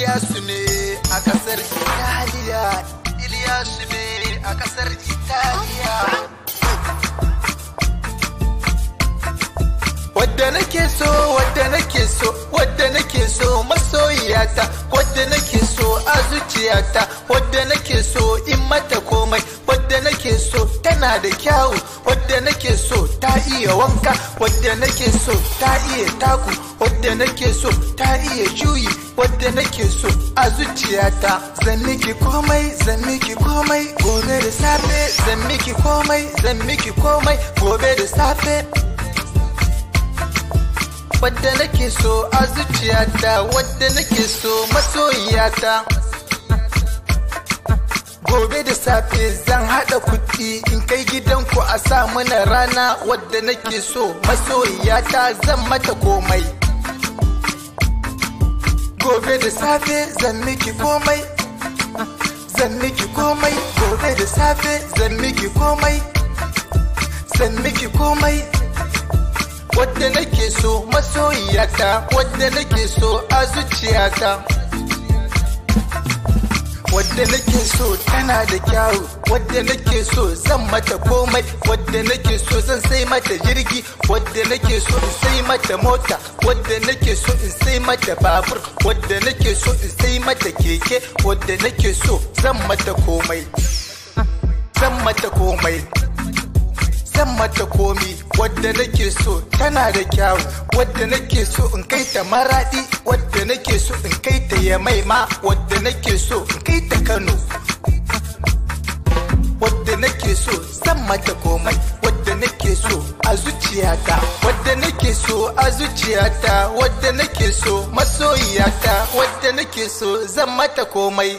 Iliyasu ne a kasar Italiya. Iliyasu ne a kasar Italiya. Wadda nake so, wadda nake so, wadda nake so masoyiyata, wadda nake so a zuciyata, wadda nake so in mata komai, wadda nake so tana da kyawu, wadda nake so ta iya wanka, wadda nake so ta iya taku, wadda nake so ta iya juyi, wadda nake so a zuciyata. Zan miki komai, zan miki komai, gobe da safe, zan miki komai, zan miki komai, gobe da safe. Wadda nake so a zuciyata, wadda nake so masoyiyata. Gobe da safe zan haɗa kuɗi in kai gidanku a sa mana rana, wadda nake so masoyiyata zan mata komai. Gobe da safe zan miki komai, zan miki komai, gobe da safe zan miki komai, zan miki komai. Wadda nake so masoyiyata, wadda nake so a zuciyata. Wadda nake so tana da kyawu, wadda nake so zan mata komai, wadda nake so zan sai mata jirgi, wadda nake so in sai mata mota, wadda nake so in sai mata babur, wadda nake so in sai mata keke, wadda nake so zan mata komai, zan mata komai, zan mata komi. Wadda nake so tana da kyawu, wadda nake so in kai ta Maradi, wadda nake so in kai ta Yamai ma, wadda nake so in kai ta Kano. Wadda nake so zan mata komai, wadda nake so a zuciyata, wadda nake so a zuciyata, wadda nake so masoyiyata, wadda nake so zan mata komai.